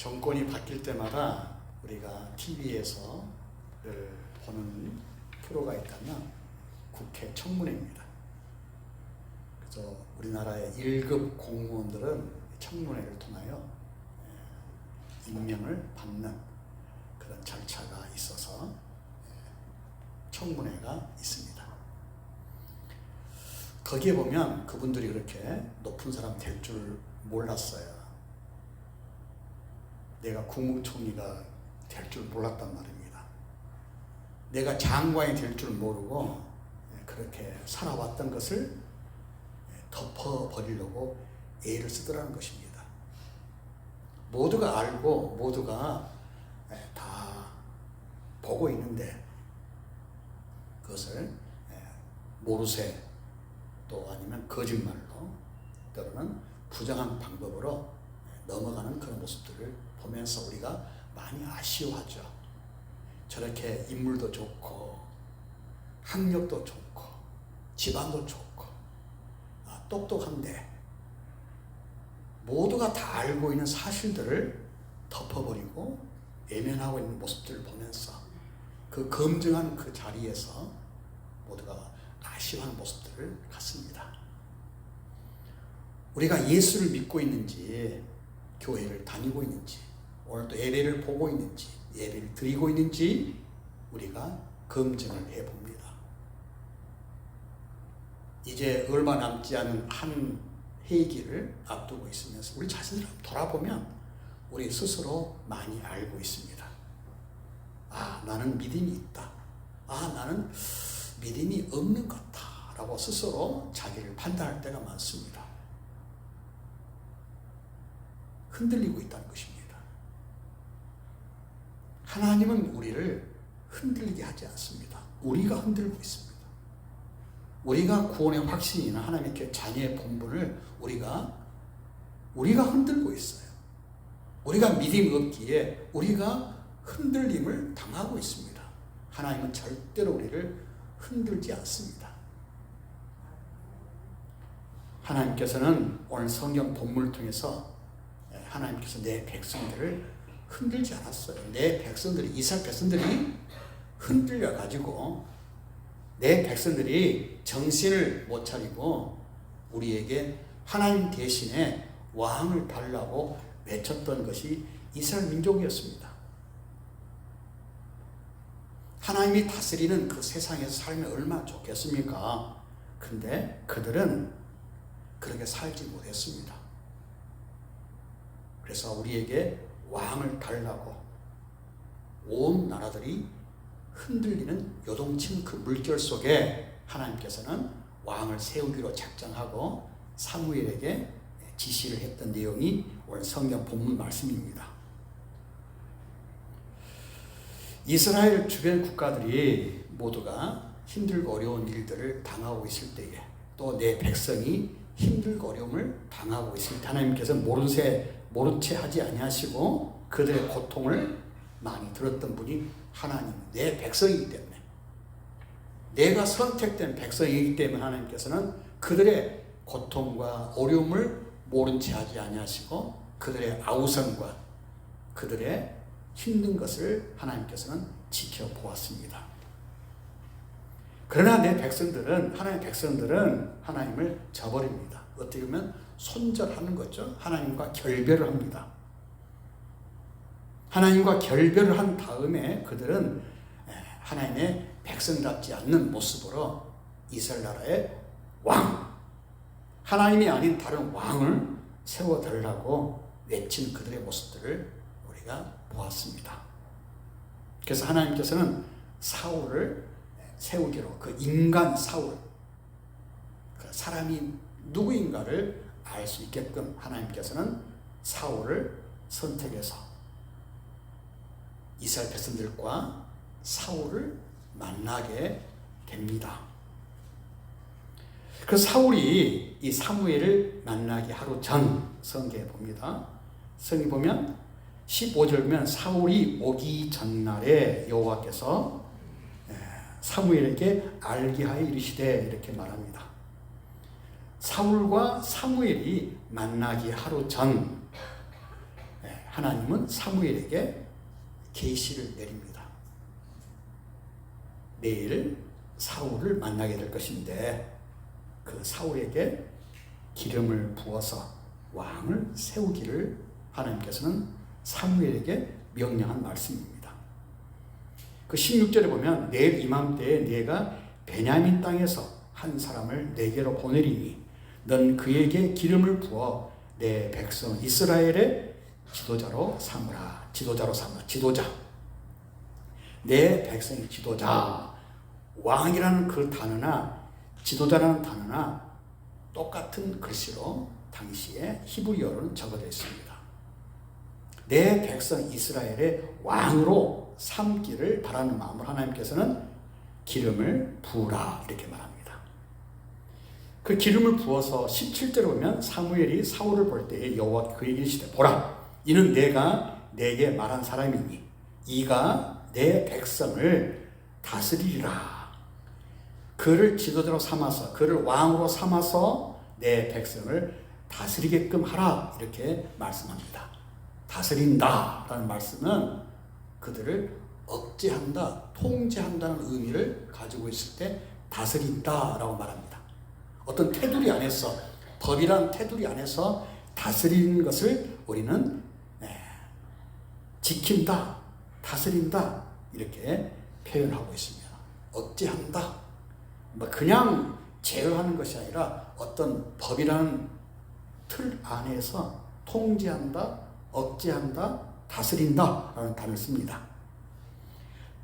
정권이 바뀔 때마다 우리가 TV에서 늘 보는 프로가 있다면 국회 청문회입니다. 그래서 우리나라의 1급 공무원들은 청문회를 통하여 임명을 받는 그런 절차가 있어서 청문회가 있습니다. 거기에 보면 그분들이 그렇게 높은 사람 될 줄 몰랐어요. 내가 국무총리가 될 줄 몰랐단 말입니다. 내가 장관이 될 줄 모르고 그렇게 살아왔던 것을 덮어버리려고 애를 쓰더라는 것입니다. 모두가 알고 모두가 다 보고 있는데 그것을 모르쇠 또 아니면 거짓말로 때로는 부정한 방법으로 넘어가는 그런 모습들을 보면서 우리가 많이 아쉬워하죠. 저렇게 인물도 좋고 학력도 좋고 집안도 좋고 똑똑한데 모두가 다 알고 있는 사실들을 덮어버리고 외면하고 있는 모습들을 보면서 그 검증하는 그 자리에서 모두가 아쉬워하는 모습들을 갖습니다. 우리가 예수를 믿고 있는지, 교회를 다니고 있는지, 오늘도 예배를 보고 있는지, 예배를 드리고 있는지 우리가 검증을 해봅니다. 이제 얼마 남지 않은 한 회기를 앞두고 있으면서 우리 자신을 돌아보면 우리 스스로 많이 알고 있습니다. 나는 믿음이 있다. 나는 믿음이 없는 것 같다. 라고 스스로 자기를 판단할 때가 많습니다. 흔들리고 있다는 것입니다. 하나님은 우리를 흔들리게 하지 않습니다. 우리가 흔들고 있습니다. 우리가 구원의 확신이나 하나님의 자녀의 본분을 우리가 흔들고 있어요. 우리가 믿음이 없기에 우리가 흔들림을 당하고 있습니다. 하나님은 절대로 우리를 흔들지 않습니다. 하나님께서는 오늘 성경 본문을 통해서 하나님께서 내 백성들을 흔들지 않았어요. 내 백성들이, 이스라엘 백성들이 흔들려 가지고 내 백성들이 정신을 못 차리고 우리에게 하나님 대신에 왕을 달라고 외쳤던 것이 이스라엘 민족이었습니다. 하나님이 다스리는 그 세상에서 살면 얼마나 좋겠습니까? 근데 그들은 그렇게 살지 못했습니다. 그래서 우리에게 왕을 달라고 온 나라들이 흔들리는 요동치는 그 물결 속에 하나님께서는 왕을 세우기로 작정하고 사무엘에게 지시를 했던 내용이 오늘 성경 본문 말씀입니다. 이스라엘 주변 국가들이 모두가 힘들고 어려운 일들을 당하고 있을 때에 또 내 백성이 힘들고 어려움을 당하고 있을 때 하나님께서 모른 채 하지 아니하시고 그들의 고통을 많이 들었던 분이 하나님, 내 백성이기 때문에, 내가 선택된 백성이기 때문에 하나님께서는 그들의 고통과 어려움을 모른 채 하지 아니하시고 그들의 아우성과 그들의 힘든 것을 하나님께서는 지켜보았습니다. 그러나 내 백성들은, 하나님의 백성들은 하나님을 저버립니다. 어떻게 보면 손절하는 거죠. 하나님과 결별을 합니다. 하나님과 결별을 한 다음에 그들은 하나님의 백성답지 않는 모습으로 이스라엘 나라의 왕, 하나님이 아닌 다른 왕을 세워달라고 외친 그들의 모습들을 우리가 보았습니다. 그래서 하나님께서는 사울을 세우기로, 그 인간 사울, 그 사람이 누구인가를 알 수 있게끔 하나님께서는 사울을 선택해서 이스라엘 백성들과 사울을 만나게 됩니다. 그래서 사울이 이 사무엘을 만나기 하루 전 성경에 봅니다. 성경에 보면 15절 보면 사울이 오기 전날에 여호와께서 사무엘에게 알게 하여 이르시되 이렇게 말합니다. 사울과 사무엘이 만나기 하루 전 하나님은 사무엘에게 계시를 내립니다. 내일 사울을 만나게 될 것인데 그 사울에게 기름을 부어서 왕을 세우기를 하나님께서는 사무엘에게 명령한 말씀입니다. 그 16절에 보면 내일 이맘때에 네가 베냐민 땅에서 한 사람을 내게로 보내리니 넌 그에게 기름을 부어 내 백성 이스라엘의 지도자로 삼으라. 지도자. 내 백성의 지도자. 왕이라는 그 단어나 지도자라는 단어나 똑같은 글씨로 당시에 히브리어로는 적어져 있습니다. 내 백성 이스라엘의 왕으로 삼기를 바라는 마음으로 하나님께서는 기름을 부으라 이렇게 말합니다. 그 기름을 부어서 17절에 보면 사무엘이 사울을 볼 때에 여호와께서 그에게 이르시되 보라 이는 내가 내게 말한 사람이니 이가 내 백성을 다스리리라. 그를 지도자로 삼아서 그를 왕으로 삼아서 내 백성을 다스리게끔 하라 이렇게 말씀합니다. 다스린다라는 말씀은 그들을 억제한다, 통제한다는 의미를 가지고 있을 때 다스린다라고 말합니다. 어떤 테두리 안에서 법이란 테두리 안에서 다스리는 것을 우리는 지킨다, 다스린다 이렇게 표현하고 있습니다. 억제한다. 그냥 제어하는 것이 아니라 어떤 법이라는 틀 안에서 통제한다, 억제한다, 다스린다라는 단어를 씁니다.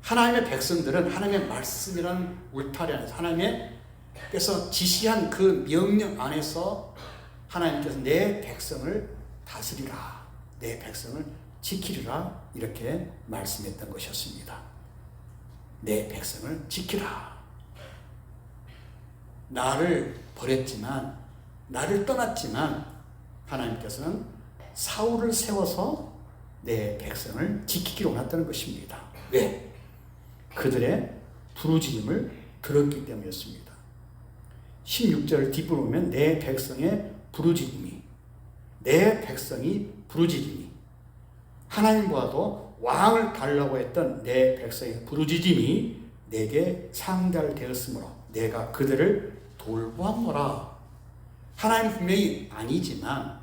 하나님의 백성들은 하나님의 말씀이라는 울타리 안에서 하나님께서 지시한 그 명령 안에서 하나님께서 내 백성을 다스리라, 내 백성을 지키리라 이렇게 말씀했던 것이었습니다. 내 백성을 지키라. 나를 버렸지만 나를 떠났지만 하나님께서는 사울을 세워서 내 백성을 지키기를 원했다는 것입니다. 왜? 그들의 부르짖음을 들었기 때문이었습니다. 16절 뒷부분 보면 내 백성의 부르짖음이 내 백성이 부르짖음이 하나님과도 왕을 달라고 했던 내 백성의 부르짖음이 내게 상달되었으므로 내가 그들을 돌보았노라. 하나님 분명히 아니지만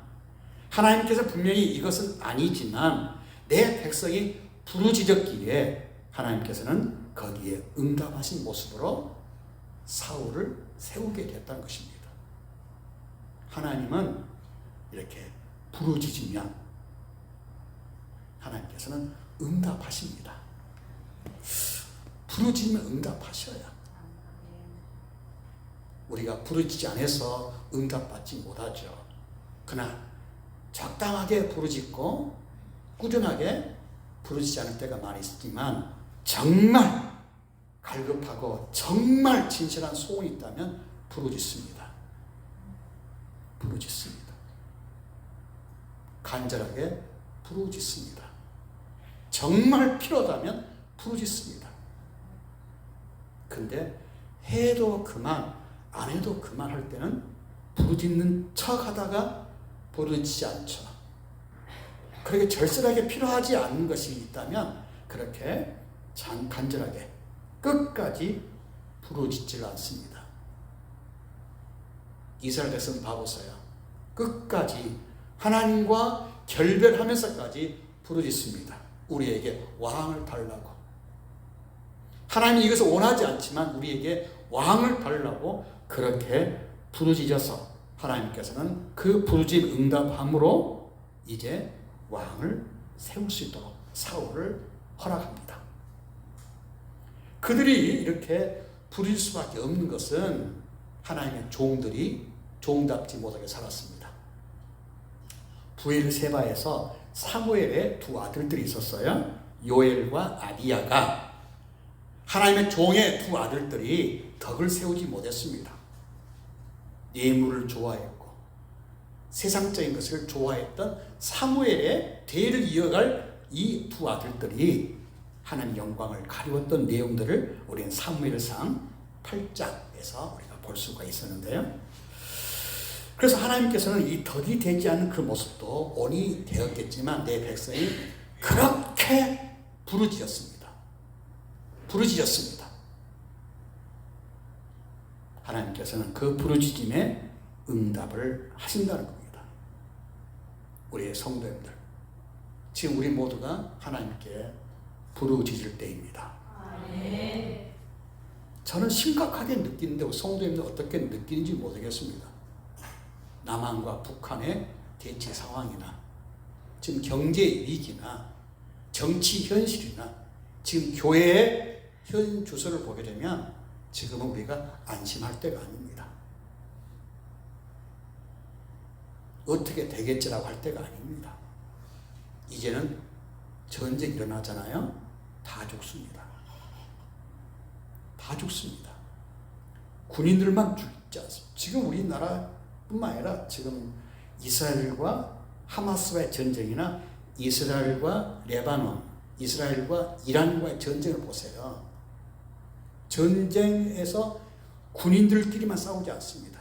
하나님께서 분명히 이것은 아니지만 내 백성이 부르짖었기에 하나님께서는 거기에 응답하신 모습으로 사울을 세우게 됐다는 것입니다. 하나님은 이렇게 부르짖으면 하나님께서는 응답하십니다. 부르짖으면 응답하셔야 우리가 부르짖지 않아서 응답받지 못하죠. 그러나 적당하게 부르짖고 꾸준하게 부르짖지 않을 때가 많이 있지만 정말 갈급하고 정말 진실한 소원이 있다면 부르짖습니다. 부르짖습니다. 간절하게 부르짖습니다. 정말 필요하다면 부르짖습니다. 근데 해도 그만 안 해도 그만 할 때는 부르짖는 척 하다가 부르짖지 않죠. 그렇게 절실하게 필요하지 않는 것이 있다면 그렇게 간절하게 끝까지 부르짖지를 않습니다. 이스라엘 백성 봐보세요. 끝까지 하나님과 결별하면서까지 부르짖습니다. 우리에게 왕을 달라고. 하나님이 이것을 원하지 않지만 우리에게 왕을 달라고 그렇게 부르짖어서 하나님께서는 그 부르짖음 응답함으로 이제 왕을 세울 수 있도록 사울을 허락합니다. 그들이 이렇게 부르짖을 수밖에 없는 것은 하나님의 종들이 종답지 못하게 살았습니다. 부엘세바에서 사무엘의 두 아들들이 있었어요. 요엘과 아비야가. 하나님의 종의 두 아들들이 덕을 세우지 못했습니다. 뇌물을 좋아했고 세상적인 것을 좋아했던 사무엘의 대를 이어갈 이 두 아들들이 하나님의 영광을 가리웠던 내용들을 우리는 사무엘상 8장에서 우리가 볼 수가 있었는데요. 그래서 하나님께서는 이 덕이 되지 않는 그 모습도 온이 되었겠지만 내 백성이 그렇게 부르짖었습니다. 부르짖었습니다. 하나님께서는 그 부르짖음에 응답을 하신다는 겁니다. 우리의 성도님들, 지금 우리 모두가 하나님께 부르짖을 때입니다. 아멘. 저는 심각하게 느끼는데 성도님들 어떻게 느끼는지 모르겠습니다. 남한과 북한의 대치 상황이나 지금 경제 위기나 정치 현실이나 지금 교회의 현 주소를 보게 되면 지금은 우리가 안심할 때가 아닙니다. 어떻게 되겠지라고 할 때가 아닙니다. 이제는 전쟁 일어나잖아요. 다 죽습니다. 다 죽습니다. 군인들만 죽지 않습니다. 지금 우리나라뿐만 아니라 지금 이스라엘과 하마스와의 전쟁이나 이스라엘과 레바논, 이스라엘과 이란과의 전쟁을 보세요. 전쟁에서 군인들끼리만 싸우지 않습니다.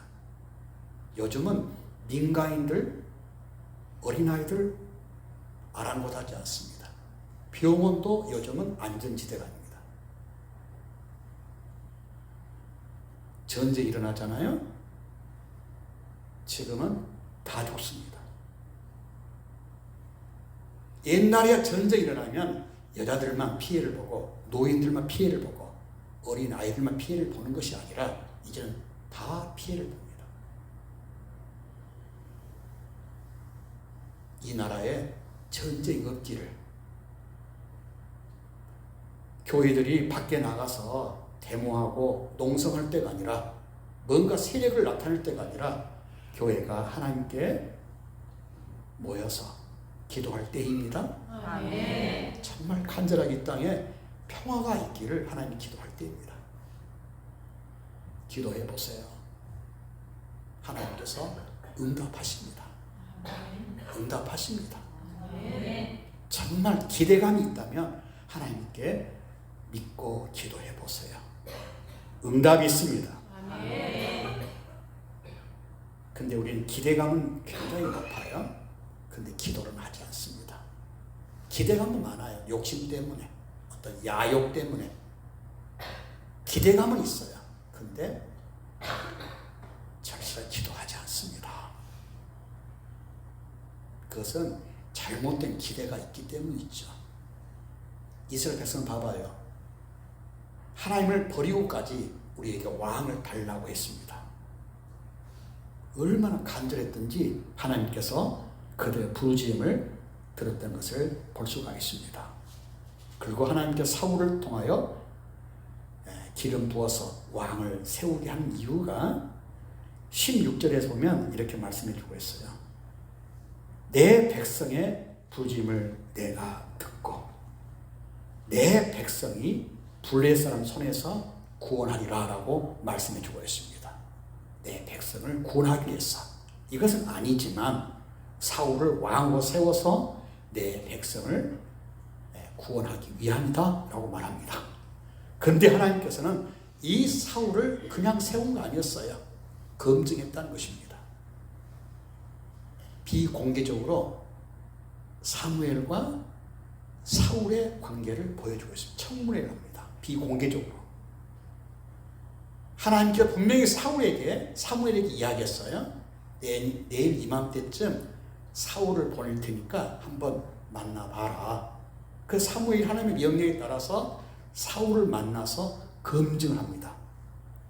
요즘은 민간인들, 어린아이들 아랑곳하지 않습니다. 병원도 요즘은 안전지대가 아닙니다. 전쟁이 일어나잖아요. 지금은 다 죽습니다. 옛날에 전쟁이 일어나면 여자들만 피해를 보고 노인들만 피해를 보고 어린 아이들만 피해를 보는 것이 아니라 이제는 다 피해를 봅니다. 이 나라에 전쟁이 없기를, 교회들이 밖에 나가서 데모하고 농성할 때가 아니라 뭔가 세력을 나타낼 때가 아니라 교회가 하나님께 모여서 기도할 때입니다. 아멘. 정말 간절하게 이 땅에 평화가 있기를 하나님 기도할 때입니다. 기도해 보세요. 하나님께서 응답하십니다. 응답하십니다. 정말 기대감이 있다면 하나님께 믿고 기도해 보세요. 응답이 있습니다. 근데 우리는 기대감은 굉장히 높아요. 근데 기도는 하지 않습니다. 기대감은 많아요. 욕심 때문에, 어떤 야욕 때문에. 기대감은 있어요. 근데 절실하게 기도하지 않습니다. 그것은 잘못된 기대가 있기 때문이죠. 이스라엘 백성 봐봐요. 하나님을 버리고까지 우리에게 왕을 달라고 했습니다. 얼마나 간절했던지 하나님께서 그들의 부르짖음을 들었던 것을 볼 수가 있습니다. 그리고 하나님께서 사울을 통하여 기름 부어서 왕을 세우게 한 이유가 16절에서 보면 이렇게 말씀해 주고 있어요. 내 백성의 부르짖음을 내가 듣고 내 백성이 블레 사람 손에서 구원하리라 라고 말씀해 주고 있습니다. 내 백성을 구원하기 위해서. 이것은 아니지만 사울을 왕으로 세워서 내 백성을 구원하기 위함이다 라고 말합니다. 그런데 하나님께서는 이 사울을 그냥 세운 거 아니었어요. 검증했다는 것입니다. 비공개적으로 사무엘과 사울의 관계를 보여주고 있습니다. 청문회를 합니다. 비공개적으로. 하나님께서 분명히 사무엘에게 이야기했어요. 내일 이맘때쯤 사울을 보낼 테니까 한번 만나봐라. 그 사무엘이 하나님의 명령에 따라서 사울을 만나서 검증을 합니다.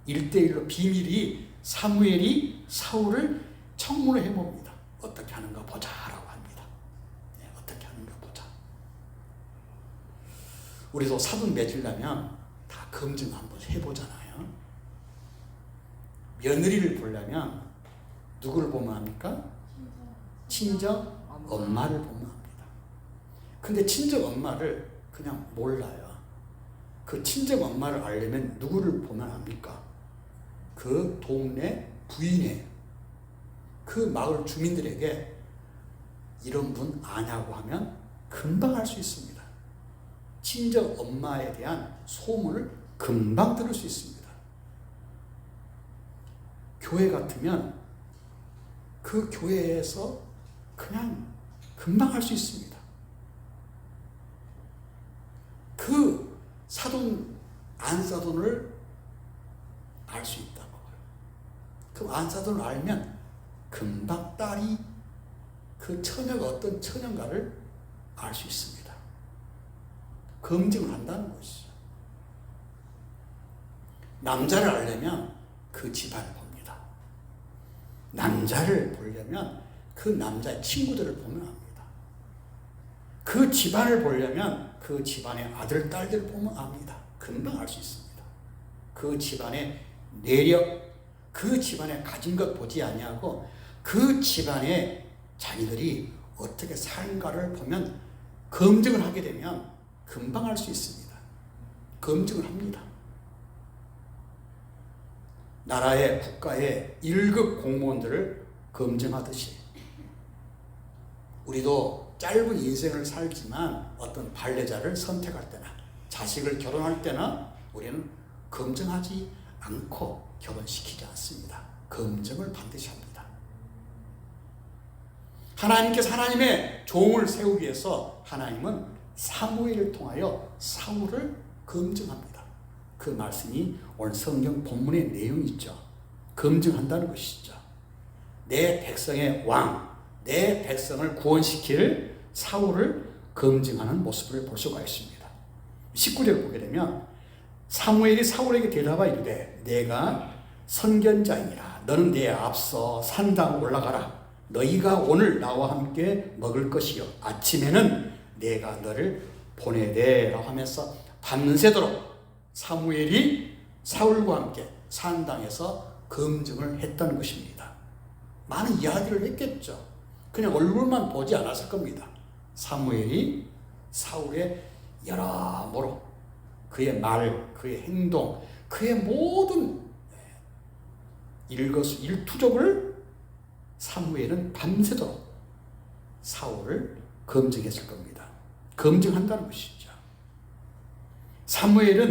1대1로 비밀이 사무엘이 사울을 청문을 해봅니다. 어떻게 하는가 보자라고 합니다. 어떻게 하는가 보자. 우리도 사돈 맺으려면 다 검증 한번 해보잖아요. 며느리를 보려면 누구를 보면 합니까? 친정 엄마를 보면 합니다. 근데 친정 엄마를 그냥 몰라요. 그 친정 엄마를 알려면 누구를 보면 합니까? 그 동네 부인의 그 마을 주민들에게 이런 분 아냐고 하면 금방 알 수 있습니다. 친정 엄마에 대한 소문을 금방 들을 수 있습니다. 교회 같으면 그 교회에서 그냥 금방 할 수 있습니다. 그 사돈 안사돈을 알 수 있다고. 그 안사돈을 알면 금방 딸이 그 처녀가 어떤 처녀인가를 알 수 있습니다. 검증을 한다는 것이죠. 남자를 알려면 그 집안을 봅니다. 남자를 보려면 그 남자의 친구들을 보면 압니다. 그 집안을 보려면 그 집안의 아들, 딸들을 보면 압니다. 금방 알 수 있습니다. 그 집안의 내력, 그 집안에 가진 것 보지 아니하고 그 집안의 자녀들이 어떻게 사는가를 보면 검증을 하게 되면 금방 알 수 있습니다. 검증을 합니다. 나라의 국가의 1급 공무원들을 검증하듯이 우리도 짧은 인생을 살지만 어떤 발레자를 선택할 때나 자식을 결혼할 때나 우리는 검증하지 않고 결혼시키지 않습니다. 검증을 반드시 합니다. 하나님께서 하나님의 종을 세우기 위해서 하나님은 사무엘을 통하여 사울을 검증합니다. 그 말씀이 오늘 성경 본문의 내용이죠. 검증한다는 것이죠. 내 백성의 왕, 내 백성을 구원시킬 사울을 검증하는 모습을 볼 수가 있습니다. 19절을 보게 되면 사무엘이 사울에게 대답하 이르되 내가 선견자이니라. 너는 내 앞서 산당 올라가라. 너희가 오늘 나와 함께 먹을 것이요 아침에는 내가 너를 보내되 라고 하면서 밤새도록 사무엘이 사울과 함께 산당에서 검증을 했다는 것입니다. 많은 이야기를 했겠죠. 그냥 얼굴만 보지 않았을 겁니다. 사무엘이 사울의 여러모로 그의 말, 그의 행동, 그의 모든 일투족을 사무엘은 밤새도록 사울을 검증했을 겁니다. 검증한다는 것이죠. 사무엘은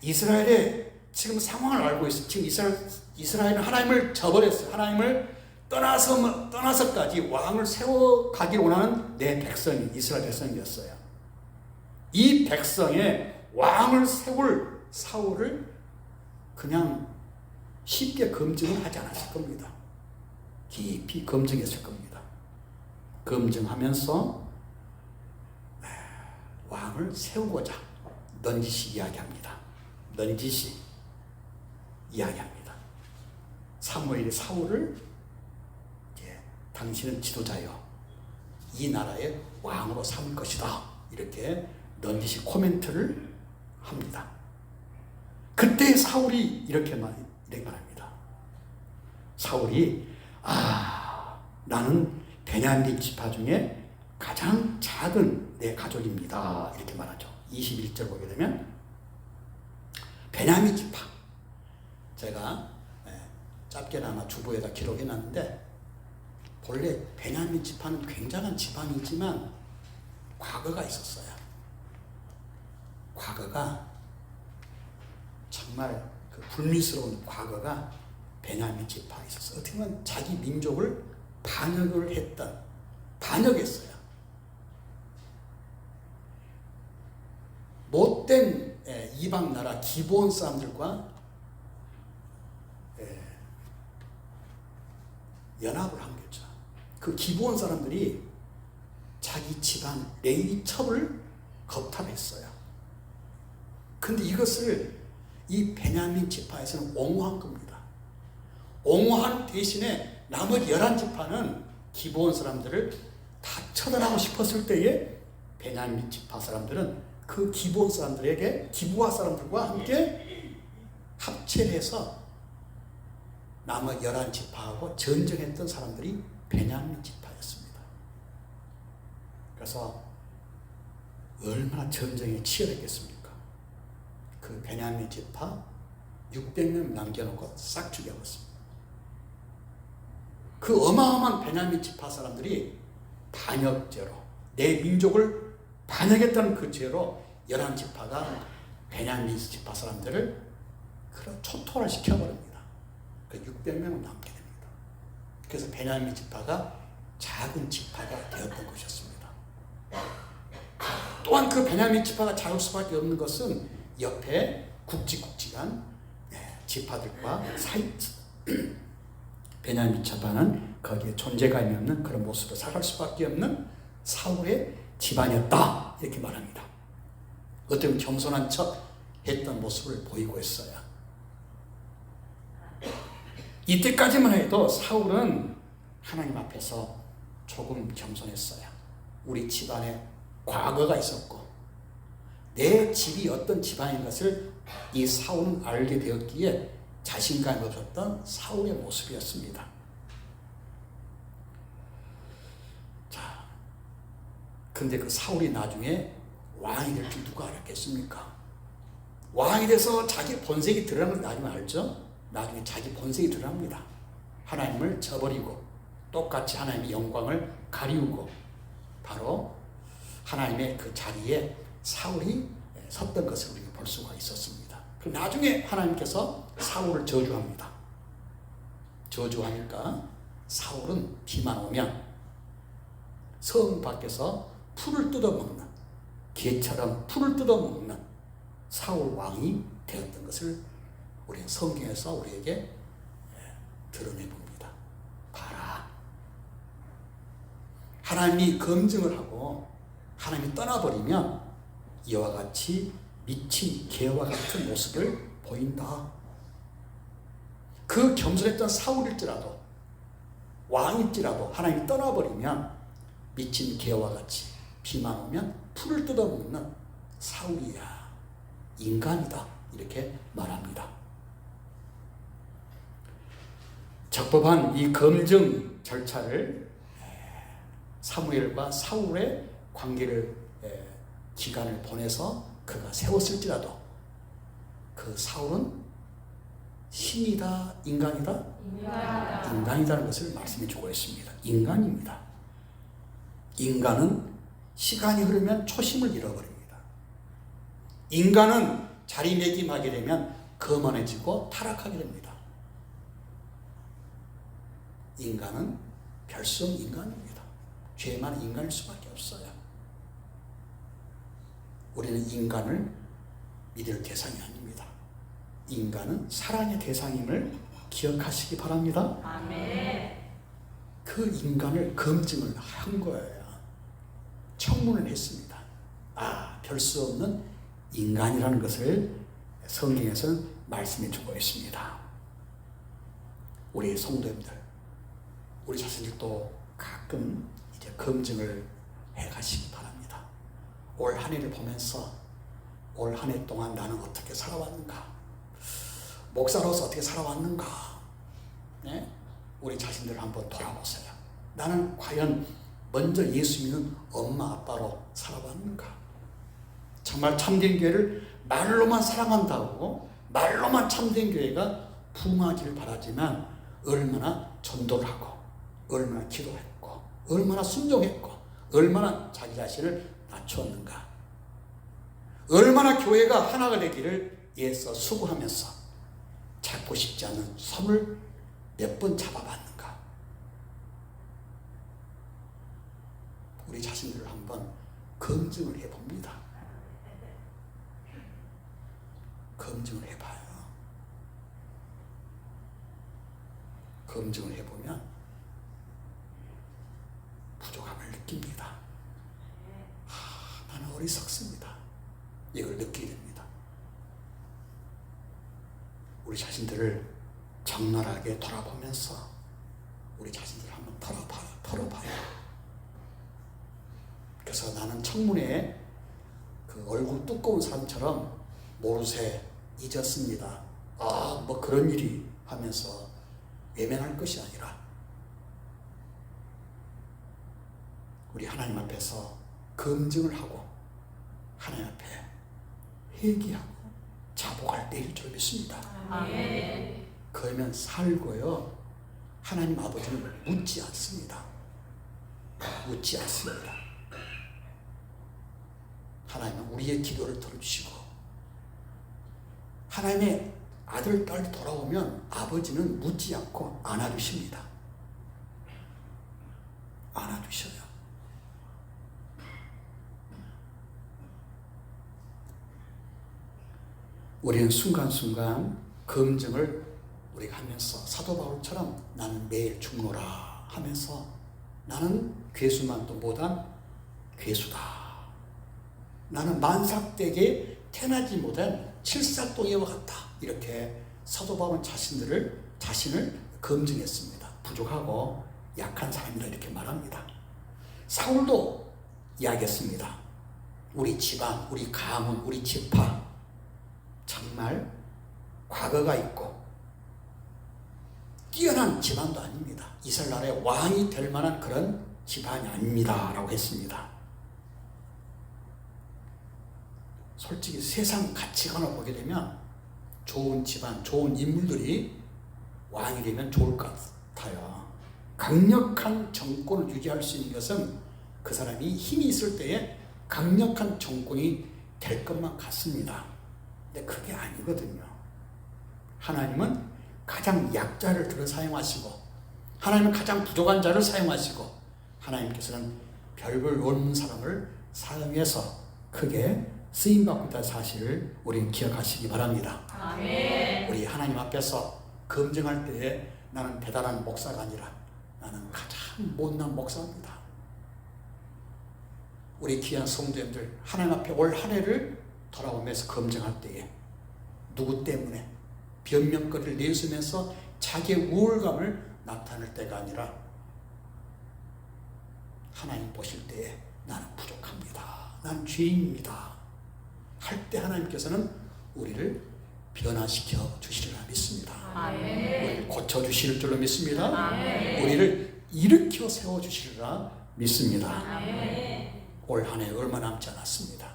이스라엘의 지금 상황을 알고 있어요. 지금 이스라엘은 하나님을 저버렸어요. 하나님을 떠나서까지 왕을 세워가길 원하는 내 백성이 이스라엘 백성이었어요. 이 백성의 왕을 세울 사울을 그냥 쉽게 검증을 하지 않았을 겁니다. 깊이 검증했을 겁니다. 검증하면서 왕을 세우고자 넌지시 이야기합니다. 넌지시 이야기합니다. 사무엘이 사울을 당신은 지도자여 이 나라의 왕으로 삼을 것이다. 이렇게 넌지시 코멘트를 합니다. 그때 사울이 이렇게 말합니다. 사울이 나는 베냐민 지파 중에 가장 작은 내 가족입니다. 이렇게 말하죠. 21절 보게 되면 베냐민 지파 제가 짧게나마 주보에다 기록해놨는데 본래 베냐민 지파는 굉장한 지방이지만 과거가 있었어요. 과거가 정말 그 불미스러운 과거가 베냐민 지파에 있었어요. 어떻게 보면 자기 민족을 반역했어요. 못된 이방 나라 기브온 사람들과 연합을 한 거죠. 그 기브온 사람들이 자기 집안 레위 첩을 거탑했어요. 근데 이것을 이 베냐민 지파에서는 옹호한 겁니다. 옹호한 대신에 나머지 11지파는 기브온 사람들을 다 처단하고 싶었을 때에 베냐민 지파 사람들은 그 기브온 사람들에게 기브와 사람들과 함께 합체를 해서 나머지 11지파하고 전쟁했던 사람들이 베냐민 지파였습니다. 그래서 얼마나 전쟁에 치열했겠습니까? 그 베냐민 지파 600명 남겨놓고 싹 죽여버렸습니다. 그 어마어마한 베냐민 지파 사람들이 반역죄로 내 민족을 반역했다는 그 죄로 11지파가 베냐민 지파 사람들을 그런 초토화를 시켜버립니다. 그 600명을 남게 됩니다. 그래서 베냐민 지파가 작은 지파가 되었던 것이었습니다. 또한 그 베냐민 지파가 작을 수밖에 없는 것은 옆에 굵직굵직한 지파들과 사이 베냐민 지파는 거기에 존재감이 없는 그런 모습으로 살아갈 수밖에 없는 사울의 집안이었다 이렇게 말합니다. 어떤 겸손한 척 했던 모습을 보이고 있어요. 이때까지만 해도 사울은 하나님 앞에서 조금 겸손했어요. 우리 집안에 과거가 있었고 내 집이 어떤 집안인 것을 이 사울은 알게 되었기에 자신감이 없었던 사울의 모습이었습니다. 자, 근데 그 사울이 나중에 왕이 될 줄 누가 알았겠습니까? 왕이 돼서 자기 본색이 드러나는 걸 나중에 알죠? 나중에 자기 본색이 드러납니다. 하나님을 저버리고 똑같이 하나님의 영광을 가리우고 바로 하나님의 그 자리에 사울이 섰던 것을 우리가 볼 수가 있었습니다. 그 나중에 하나님께서 사울을 저주합니다. 저주하니까 사울은 비만 오면 성 밖에서 풀을 뜯어먹는 개처럼 풀을 뜯어먹는 사울 왕이 되었던 것을 우리는 성경에서 우리에게 드러내봅니다. 봐라. 하나님이 검증을 하고 하나님이 떠나버리면 이와 같이 미친 개와 같은 모습을 보인다. 그 겸손했던 사울일지라도 왕일지라도 하나님이 떠나버리면 미친 개와 같이 비만 오면 풀을 뜯어먹는 사울이야. 인간이다. 이렇게 말합니다. 적법한 이 검증 절차를 사무엘과 사울의 관계를 기간을 보내서 그가 세웠을지라도 그 사울은 신이다, 인간이다? 인간이다는 것을 말씀해 주고 있습니다. 인간입니다. 인간은 시간이 흐르면 초심을 잃어버립니다. 인간은 자리매김하게 되면 거만해지고 타락하게 됩니다. 인간은 별성 인간입니다. 죄 많은 인간일 수밖에 없어요. 우리는 인간을 믿을 대상이 아닙니다. 인간은 사랑의 대상임을 기억하시기 바랍니다. 아멘. 그 인간을 검증을 한 거예요. 청문을 했습니다. 아, 별 수 없는 인간이라는 것을 성경에서는 말씀해 주고 있습니다. 우리 성도님들, 우리 자신들도 가끔 이제 검증을 해 가시기 바랍니다. 올 한 해를 보면서 올 한 해 동안 나는 어떻게 살아왔는가? 목사로서 어떻게 살아왔는가? 네? 우리 자신들을 한번 돌아보세요. 나는 과연 먼저 예수 믿는 엄마 아빠로 살아왔는가? 정말 참된 교회를 말로만 사랑한다고 말로만 참된 교회가 부흥하기를 바라지만 얼마나 전도를 하고 얼마나 기도했고 얼마나 순종했고 얼마나 자기 자신을 낮추었는가? 얼마나 교회가 하나가 되기를 애써 수고하면서 잡고 싶지 않은 섬을 몇 번 잡아봤는가? 우리 자신들을 한번 검증을 해봅니다. 검증을 해봐요. 검증을 해보면 부족함을 느낍니다. 나는 어리석습니다. 이걸 느끼게 됩니다. 우리 자신들을 적나라하게 돌아보면서 우리 자신들을 한번 털어봐요. 그래서 나는 청문회에 그 얼굴 두꺼운 사람처럼 모르쇠 잊었습니다. 뭐 그런 일이 하면서 외면할 것이 아니라 우리 하나님 앞에서 검증을 하고 하나님 앞에 회개하고 자복할 때일 줄 믿습니다. 아멘. 그러면 살고요. 하나님 아버지는 묻지 않습니다. 묻지 않습니다. 하나님은 우리의 기도를 들어주시고 하나님의 아들, 딸 돌아오면 아버지는 묻지 않고 안아주십니다. 우리는 순간순간 검증을 우리가 하면서 사도 바울처럼 나는 매일 죽노라 하면서 나는 괴수만도 못한 괴수다. 나는 만삭되게 태어나지 못한 칠삭동이와 같다. 이렇게 사도 바울은 자신을 검증했습니다. 부족하고 약한 사람이라 이렇게 말합니다. 사울도 이야기했습니다. 우리 집안, 우리 가문, 우리 지파 정말 과거가 있고 뛰어난 집안도 아닙니다. 이스라엘 나라의 왕이 될 만한 그런 집안이 아닙니다 라고 했습니다. 솔직히 세상 가치관을 보게 되면 좋은 집안, 좋은 인물들이 왕이 되면 좋을 것 같아요. 강력한 정권을 유지할 수 있는 것은 그 사람이 힘이 있을 때에 강력한 정권이 될 것만 같습니다. 근데 그게 아니거든요. 하나님은 가장 약자를 들어 사용하시고, 하나님은 가장 부족한 자를 사용하시고, 하나님께서는 별별 없는 사람을 사용해서 크게 쓰임받고 있다는 사실을 우리는 기억하시기 바랍니다. 아멘. 우리 하나님 앞에서 검증할 때에 나는 대단한 목사가 아니라 나는 가장 못난 목사입니다. 우리 귀한 성도님들 하나님 앞에 올 한 해를 돌아오면서 검증할 때에 누구 때문에 변명거리를 내세우면서 자기의 우월감을 나타낼 때가 아니라 하나님 보실 때에 나는 부족합니다. 나는 죄인입니다. 할 때 하나님께서는 우리를 변화시켜 주시리라 믿습니다. 아멘. 우리를 고쳐주실 줄로 믿습니다. 아멘. 우리를 일으켜 세워주시리라 믿습니다. 아멘. 올 한 해 얼마 남지 않았습니다.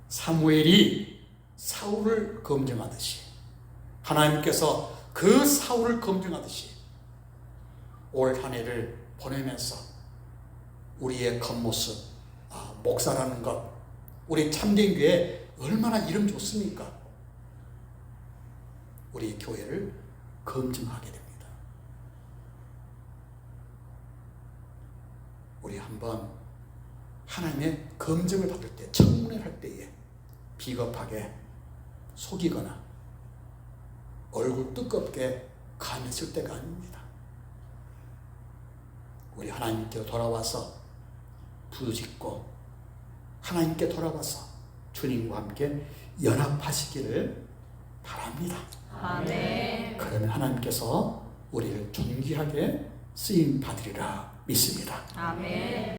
사무엘이 사울을 검증하듯이 하나님께서 그 사울을 검증하듯이 올 한 해를 보내면서 우리의 겉모습, 목사라는 것, 우리 참된 교회 얼마나 이름 좋습니까? 우리 교회를 검증하게 됩니다. 우리 한번 하나님의 검증을 받을 때, 청문회를 할 때에 비겁하게 속이거나 얼굴 뜨겁게 감했을 때가 아닙니다. 우리 하나님께 돌아와서 부르짖고 하나님께 돌아와서 주님과 함께 연합하시기를 바랍니다. 아멘. 그러면 하나님께서 우리를 존귀하게 쓰임 받으리라 믿습니다. 아멘.